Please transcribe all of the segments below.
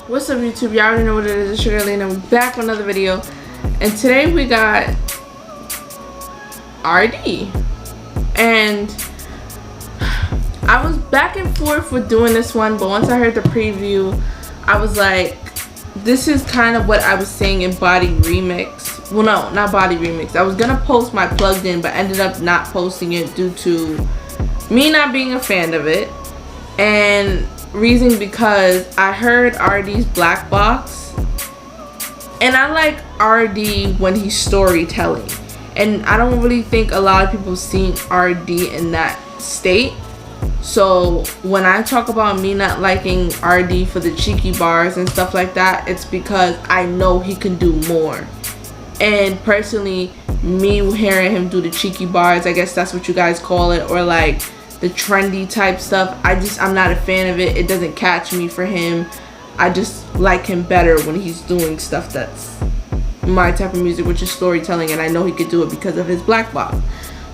What's up, YouTube? Y'all already know what it is. It's your girl Linaaa. We're back with another video, and today we got ArrDee. And I was back and forth with doing this one, but once I heard the preview, I was like, this is kind of what I was saying in Body Remix. Well, no, not Body Remix. I was gonna post my plugged in, but ended up not posting it due to me not being a fan of it. And reason because I heard ArrDee's Black Box, and I like ArrDee when he's storytelling, and I don't really think a lot of people seen ArrDee in that state. So when I talk about me not liking ArrDee for the cheeky bars and stuff like that, it's because I know he can do more. And personally, me hearing him do the cheeky bars, I guess that's what you guys call it, or like the trendy type stuff, I'm not a fan of it. It doesn't catch me for him. I just like him better when he's doing stuff that's my type of music, which is storytelling, and I know he could do it because of his Black Box.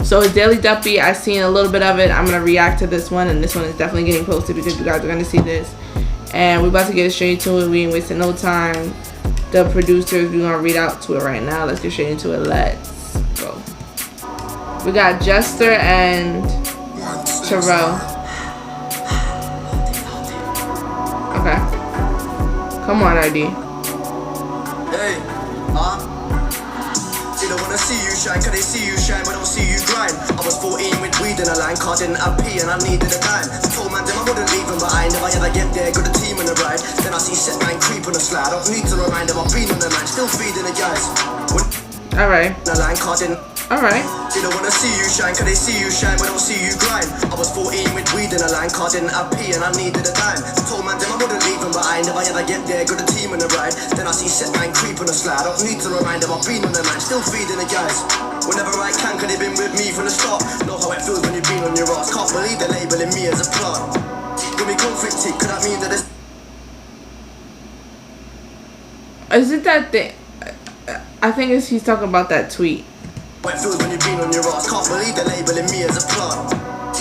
So his Daily Duppy, I've seen a little bit of it. I'm gonna react to this one, and this one is definitely getting posted because you guys are gonna see this. And we're about to get straight to it. We ain't wasting no time. The producers, we're gonna read out to it right now. Let's get straight into it. Let's go. We got Jester and Terrell. Okay. Come on, ArrDee. Hey, they don't wanna see you shine, cause they see you shine, but don't see you grind. I was 14 with weed in a line, card didn't have P, and I needed a dime. Told man them I wouldn't leave him, but I never ever get there, got a team on the ride. Then I see set man creep on the slide, I don't need to remind them I've been on the man, still feeding the guys. Alright. The line card didn't. Alright. They don't wanna see you shine, cause they see you shine, but don't see you grind. I was 14 with weed in a line, card didn't have P, and I needed a dime. Told man them I wouldn't leave him, but I never ever get there, got a team on the ride. Then I see set man creep on the slide, I don't need to remind them I've been on the man, still feeding the guys. Whenever I can, cause they've been with me from the start. Know how it feels when you've been on your ass, can't believe they're labeling me as a plant. Got me conflicted, could that mean that it's... Is it that thing? I think he's talking about that tweet. How it feels when you've been on your ass, can't believe they're labeling me as a plant.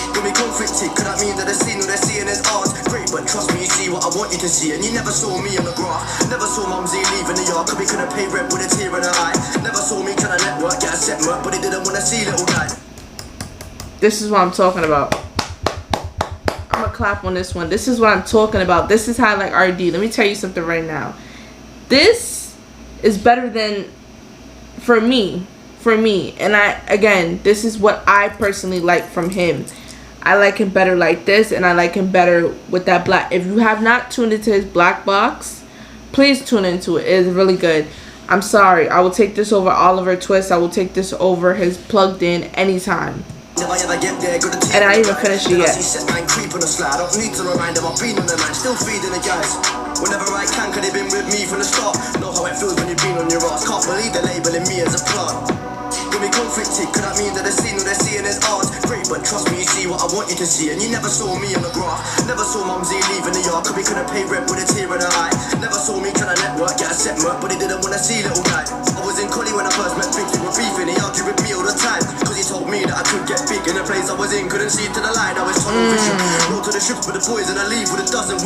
Got me conflicted, could that mean that they're seeing what they're seeing as art? Great, but trust me, you see what I want you to see. And you never saw me on the graph, never saw Mumsy leaving the yard, cause we couldn't pay rent with a tear in her eye. Never saw me trying to network, get a set work, but they didn't want to see little guy. This is what I'm talking about. I'm gonna clap on this one. This is what I'm talking about. This is how I like ArrDee. Let me tell you something right now. This is better than, for me, and this is what I personally like from him. I like him better like this, and I like him better with that black. If you have not tuned into his Black Box, please tune into it. It is really good. I'm sorry, I will take this over Oliver Twist. I will take this over his Plugged In anytime. And I even finished it yet. Whenever I can, cause they've been with me from the start. Know how it feels when you've been on your ass, can't believe they're labeling me as a plant. Got me conflicted, could that mean that they're seeing what they're seeing as art? Great, but trust me, you see what I want you to see. And you never saw me on the graph, never saw Mumsy leaving the yard, cause we couldn't pay rent with a tear in her eye. Never saw me trying to network, get a set work, but they didn't want to see little guy. I was in Collie when I first met Big, we were beefing, he argued with me all the time, cause he told me that I could get big in the place I was in, couldn't see to the light, I was tunnel vision. Roll to the ships with the boys and I leave with a dozen.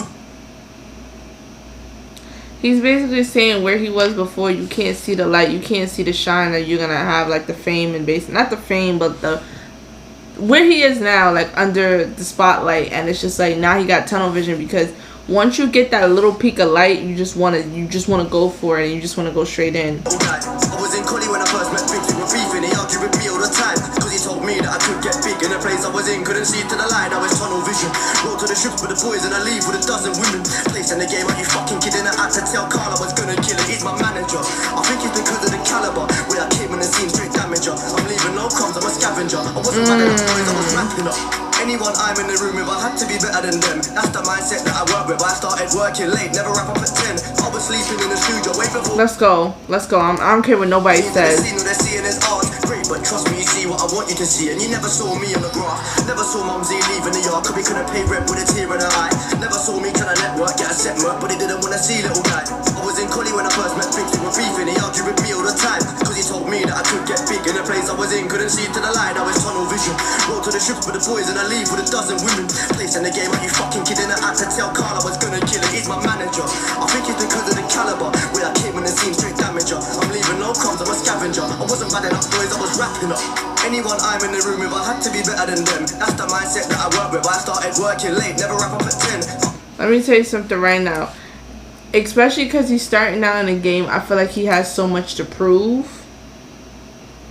He's basically saying where he was before, you can't see the light, you can't see the shine that you're gonna have, like the fame and base, not the fame, but the where he is now, like under the spotlight. And it's just like now he got tunnel vision, because once you get that little peak of light, you just wanna go for it, and you just wanna go straight in. I was in Collie when I first met Big, we were beefing, he argued with me all the time, cause he told me that I could get big in the place I was in, couldn't see to the light, I was tunnel vision. Roll to the ships with the boys and I leave with a dozen women. Place in the game, are you fucking kidding? I had to tell Carl I was gonna kill it, he's my manager. I think it's because of the caliber, where I came in the scene straight damager. I'm leaving no crumbs, I'm a scavenger. I wasn't mad at the boys, I was mapping up. Anyone I'm in the room with, I had to be better than them. That's the mindset that I work with. I started working late, never wrap up at 10. I was sleeping in the studio, way before. Let's go. I don't care what nobody says. They're seeing as art. Great, but trust me, you see what I want you to see. And you never saw me on the graph, never saw Mumsy leaving the yard, cause we couldn't pay rent with a tear in her eye. Never saw me trying to network, get a set work, but they didn't want to see little guy. I was in Collie when I first met Big, we were beefing, he argued with me all the time, cause he told me that I could get big in the place I was in, couldn't see to the light, I was tunnel vision. Roll to the ships with the boys and I leave with a dozen women. Place in the game, are you fucking kidding? I had to tell Carl I was gonna kill it, he's my manager. I think it's to be better than them. That's the mindset that I work with. I started working late, never wrap up at 10. Let me tell you something right now. Especially because he's starting out in the game, I feel like he has so much to prove.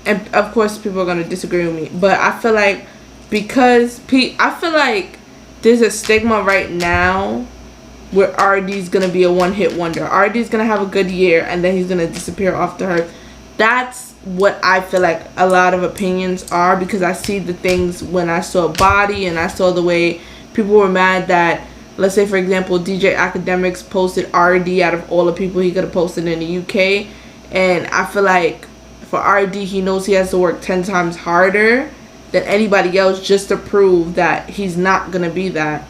And of course, people are going to disagree with me. But I feel like because I feel like there's a stigma right now where ArrDee's going to be a one-hit wonder. ArrDee's going to have a good year and then he's going to disappear off the earth. That's what I feel like a lot of opinions are, because I see the things when I saw Body and I saw the way people were mad that, let's say for example, DJ Academics posted ArrDee out of all the people he could have posted in the UK. And I feel like for ArrDee, he knows he has to work 10 times harder than anybody else just to prove that he's not going to be that.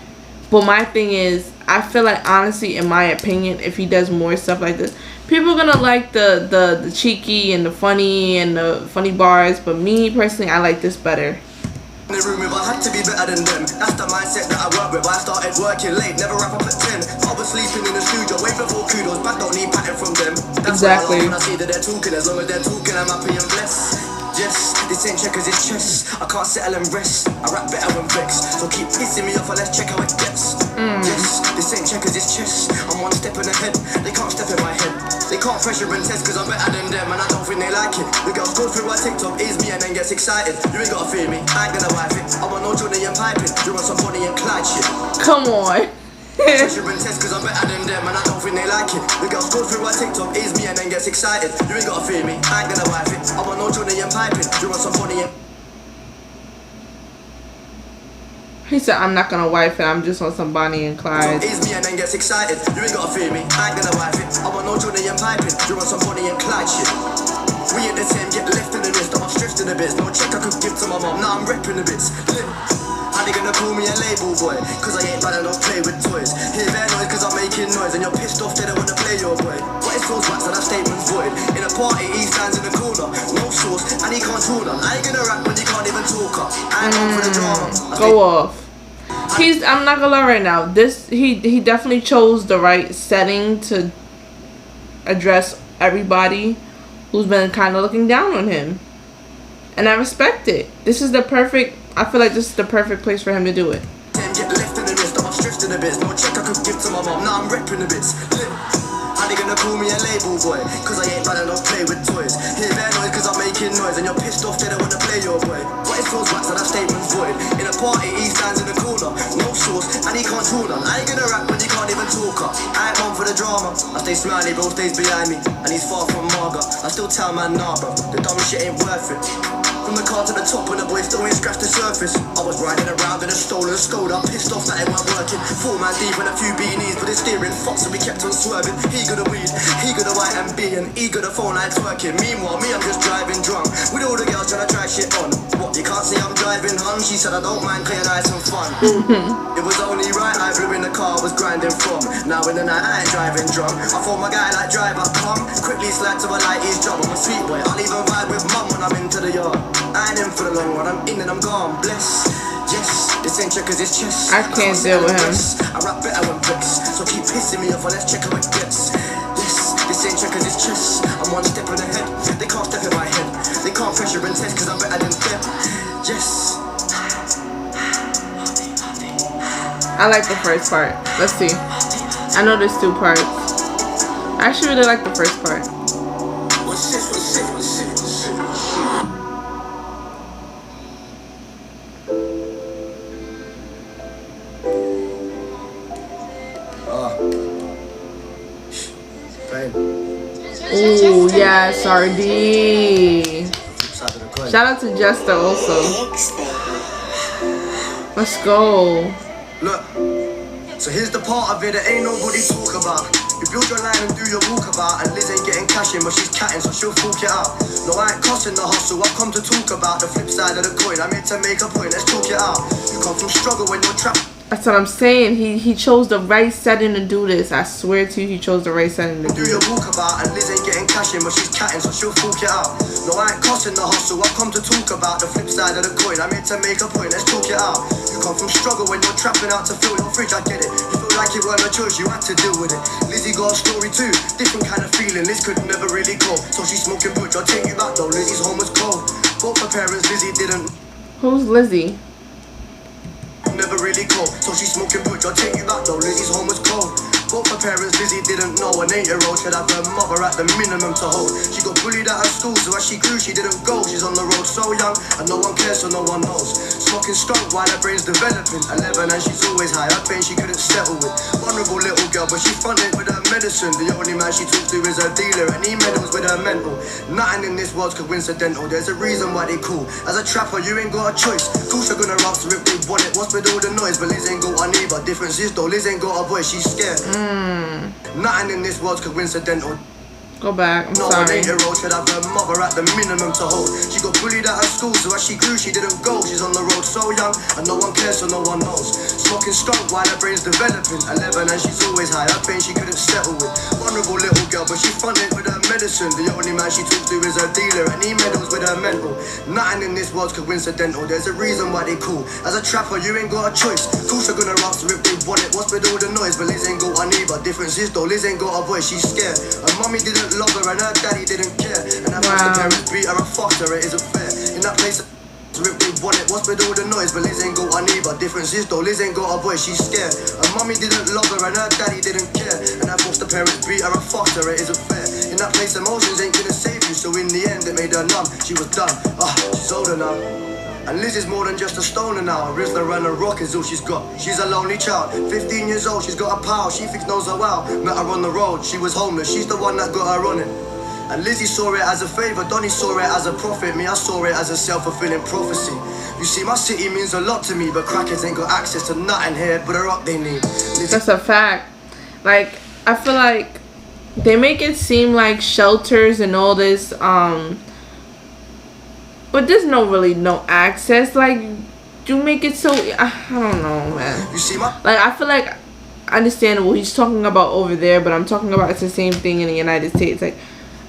But my thing is, I feel like honestly, in my opinion, if he does more stuff like this, people are gonna like the cheeky and the funny bars, but me personally, I like this better. In the room if I had to be better than them. That's the mindset that I work with. I started working late, never wrap up at 10. I was sleeping in the studio, way before kudos, but don't need pattern from them. That's exactly. When I see that they're talking, as long as they're talking, I'm happy and blessed. Yes, this ain't checkers, it's chess. I can't settle and rest. I rap better when vexed, so keep pissing me off and let's check how it gets. Yes, this ain't checkers, it's chess. I'm one step in ahead, they can't step in my head. They can't pressure and test cause I'm better than them, and I don't think they like it. The girls go through my TikTok, is me and then gets excited. You ain't gotta fear me, I ain't gonna wipe it. I'm on no Johnny and piping, you're on some Bonnie and Clyde shit. Come on. Pressure and test cause I'm better than them, and I don't think they like it. The girls go through my TikTok, is me and then gets excited. You ain't gotta fear me, I ain't gonna wipe it. I'm on no Johnny and piping, you're on some Bonnie and... He said, I'm not gonna wife it, I'm just on some Bonnie and Clyde. Is me and then gets excited. You ain't gotta fear me, I ain't gonna wife it. I'm on no Johnny and piping, you're on some Bonnie and Clyde shit. We at the same, get left in the wrist, I'm stripped in the bits. No check I could give to my mom, now I'm repping the bits. How they gonna call me a label boy? Cause I ain't bad enough play with toys. Hear their noise cause I'm making noise, and you're pissed off they don't wanna play your boy. What is those wax and that statement's void? In a party he stands in the corner, no sauce, and he can't hold on. I ain't gonna rap when you can't even talk up. I ain't on for the drama. Go off. I'm not gonna lie right now, he definitely chose the right setting to address everybody who's been kind of looking down on him, and I respect it. I feel like this is the perfect place for him to do it. Get left in the wrist, I'm stressed in the bits. No check I could give to my mom, now I'm repping the bits. How they gonna call me a label boy? Cause I ain't bad enough play with toys. Hear their noise cause I'm making noise, and you're pissed off they don't wanna play your boy. What is those wax and that statement's void? In a party he stands in the corner, no sauce, and he can't hold on. I ain't gonna rap when you can't even talk up. I ain't one for the drama. I stay smiley, bro stays behind me, and he's far from Marga. I still tell man nah bro, the dumb shit ain't worth it. From the car to the top when the boys still ain't scratched the surface. I was riding around in a stolen Skoda, pissed off that it weren't working. 4 man deep and a few beanies, but it's steering fucks, so we kept on swerving. He got a weed, he got a white and B, and he got a phone lights working. Meanwhile, me, I'm just driving drunk, with all the girls trying to try shit on. What, you can't see I'm driving hun? She said I don't mind clear nights and fun. It was only right I blew in the car, was grinding from. Now in the night I ain't driving drunk. I phone my guy like driver, come quickly slide to a light, he's job. I'm a sweet boy, I'll even vibe with mum when I'm into the yard. I ain't in for the long run, I'm in and I'm gone, bless. Yes, this ain't checkers, it's chess. I can't deal with him. I rap better when vexed, so keep pissing me off and let's check how it gets. Yes, this ain't checkers, it's chess. I'm one step in ahead, they can't step in my head. They can't pressure and test cause I'm better than them. Yes. I like the first part. Let's see. I know there's 2 parts. I actually really like the first part. Ooh, yes, ArrDee. Shout out to Jester also. Let's go. Look, so here's the part of it that ain't nobody talk about. You build your line and do your walkabout, and Liz ain't getting cash in, but she's catting, so she'll fork it out. No, I ain't cussing the hustle, I've come to talk about the flip side of the coin. I'm here to make a point, let's talk it out. You come from struggle when you're trapped. That's what I'm saying. He chose the right setting to do this. I swear to you, he chose the right setting to do your this. walkabout, and Liz ain't getting cash in, but she's catting, so she'll fork it out. No, I ain't cussing the hustle, I've come to talk about the flip side of the coin. I'm here to make a point, let's talk it out. You come from struggle when you're trapping out to fill your fridge, I get it. You feel like it weren't a choice, you had to deal with it. Lizzie got a story too, different kind of feeling. Liz could never really go, so she's smoking butch. I'll take you back though, Lizzie's home was cold. Both her parents, Lizzie didn't. Who's Lizzie? Never really cold, so she smoking butch. I'll take you back though, Lizzie's home was cold. Both her parents, Lizzie didn't know. An 8-year-old should have her mother at the minimum to hold. She got bullied at her school, so as she grew, she didn't go. She's on the road so young, and no one cares, so no one knows. Smoking skunk while her brain's developing. 11 and she's always high. Her pain she couldn't settle with. Vulnerable little girl, but she fronted with her medicine. The only man she talks to is her dealer, and he meddles with her mental. Nothing in this world's coincidental. There's a reason why they cool. As a trapper, you ain't got a choice. Course you're gonna rap, so if they want it, what's with all the noise? But Liz ain't got a neighbor. Difference is though, Liz ain't got a voice. She's scared. Nothing in this world's coincidental. Go back. I'm no, sorry. An 8-year-old should have her mother at the minimum to hold. She got bullied at her school, so as she grew, she didn't go. She's on the road so young, and no one cares, so no one knows. Smoking skunk while her brain's developing. 11 and she's always high. Her pain she couldn't settle with. Vulnerable little girl, but she fronted with her medicine. The only man she talks to is her dealer, and he meddles with her mental. Nothing in this world's coincidental. There's a reason why they cool. As a trapper, you ain't got a choice. Course you're gonna rap, so if they want it, what's with all the noise? But Liz ain't got a neighbor. Difference is though, Liz ain't got a voice. She's scared. Her mummy didn't love her, and her daddy didn't care. And her foster parents beat her and fucked her. It isn't fair. In that place, so if they want it, what's with all the noise? But Liz ain't got a neighbor. Difference is though, Liz ain't got a voice. She's scared. Her mummy didn't love her, and her daddy didn't care. And her foster parents beat her and fucked her. It isn't fair. In that place, emotions ain't gonna save you. So in the end, it made her numb. She was done. She's older now. And Liz is more than just a stoner now. A Rizzler and a rock is all she's got. She's a lonely child, 15 years old, she's got a pal. She thinks knows her well. Met her on the road, she was homeless. She's the one that got her running. And Lizzie saw it as a favour, Donnie saw it as a prophet. Me, I saw it as a self-fulfilling prophecy. You see, my city means a lot to me, but crackers ain't got access to nothing here but a rock they need. That's a fact. Like, I feel like they make it seem like shelters and all this, but there's no access. Like, you make it so, I don't know, man. You see, like, I feel like, understandable, he's talking about over there, but I'm talking about it's the same thing in the United States. Like,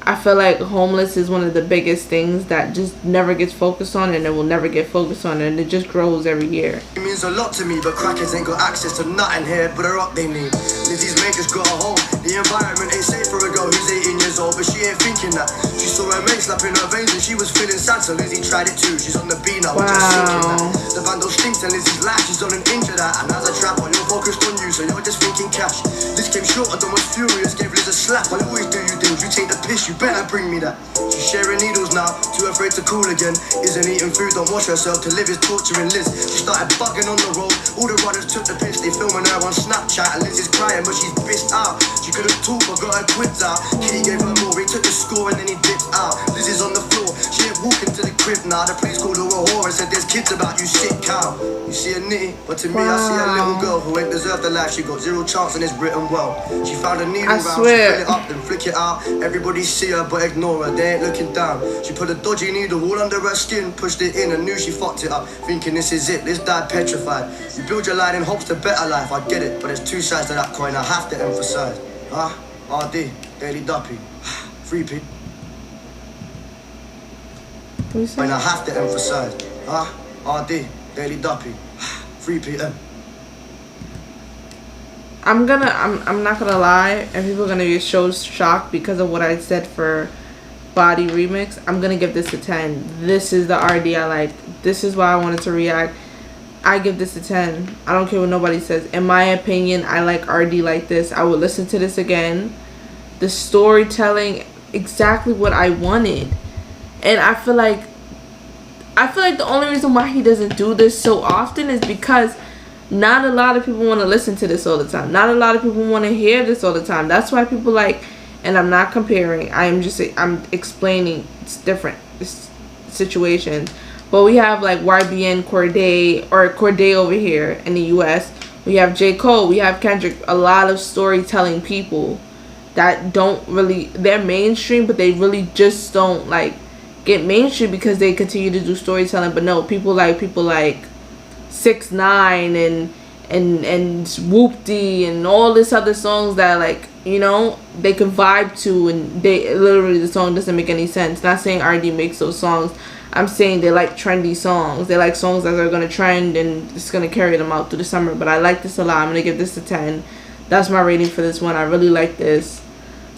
I feel like homeless is one of the biggest things that just never gets focused on, and it will never get focused on, and it just grows every year. It means a lot to me, but crackers ain't got access to nothing here but a rock they need. Lizzie's makers got a home. The environment ain't safe for a girl who's 18 years old, but she ain't thinking that. She saw her mate slapping her veins and she was feeling sad, so Lizzie tried it too. She's on the beat now, just thinking that. The vandal stinks and Lizzie's life, she's on an injured that. And as a trapper, you're focused on you, so you're just thinking cash. Liz came short, I was furious, gave Liz a slap. I always do you deals, you take the piss, you better bring me that. She's sharing needles now, too afraid to cool again. Isn't eating food, don't wash herself, to live is torturing Liz. She started bugging on the road, all the runners took the piss. They filming her on Snapchat, and Liz is crying, but she's pissed out. She couldn't talk, but got her quids out. Kitty gave her more, he took the score and then he dipped out. Liz is on the floor, she ain't walking to the crib now. The police called her a whore and said there's kids about, you sick cow. You see a nitty, but to me I see a little girl who ain't deserved the life. She got zero chance and it's written well. She found a needle round, she fill it up then flick it out. Everybody see her but ignore her, they ain't looking down. She put a dodgy needle all under her skin, pushed it in and knew she fucked it up, thinking this is it, Liz died petrified. You build your life in hopes to better life, I get it, but there's two sides to that coin I have to emphasize. ArrDee, Daily Duppy, 3P. And I have to emphasize, ArrDee, Daily Duppy, 3PM. I'm not gonna lie, and people are gonna be so shocked because of what I said for Body Remix. I'm gonna give this a 10. This is the ArrDee I like. This is why I wanted to react. I give this a 10. I don't care what nobody says. In my opinion, I like ArrDee like this. I would listen to this again. The storytelling, exactly what I wanted. And I feel like the only reason why he doesn't do this so often is because not a lot of people want to listen to this all the time. Not a lot of people want to hear this all the time. That's why people like, and I'm not comparing, I'm explaining, it's different situations. But we have like YBN Corday over here in the US. We have J. Cole, we have Kendrick, a lot of storytelling people that don't really, they're mainstream, but they really just don't like get mainstream because they continue to do storytelling. But no, people like 6ix9ine and Whoop-Dee and all this other songs that, like, you know, they can vibe to, and they literally, the song doesn't make any sense. Not saying ArrDee makes those songs. I'm saying they like trendy songs. They like songs that are going to trend and it's going to carry them out through the summer. But I like this a lot. I'm going to give this a 10. That's my rating for this one. I really like this.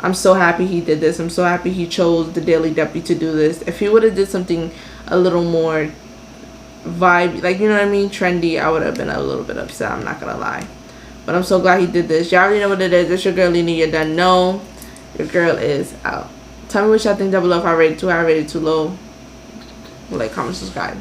I'm so happy he did this. I'm so happy he chose the Daily Duppy to do this. If he would have did something a little more vibe, like, you know what I mean, trendy, I would have been a little bit upset. I'm not gonna lie. But I'm so glad he did this. Y'all already know what it is. It's your girl Linaaa. You're done. No, your girl is out. Tell me what y'all think down below. If I rated too high, I rated too low. Like, comment, subscribe.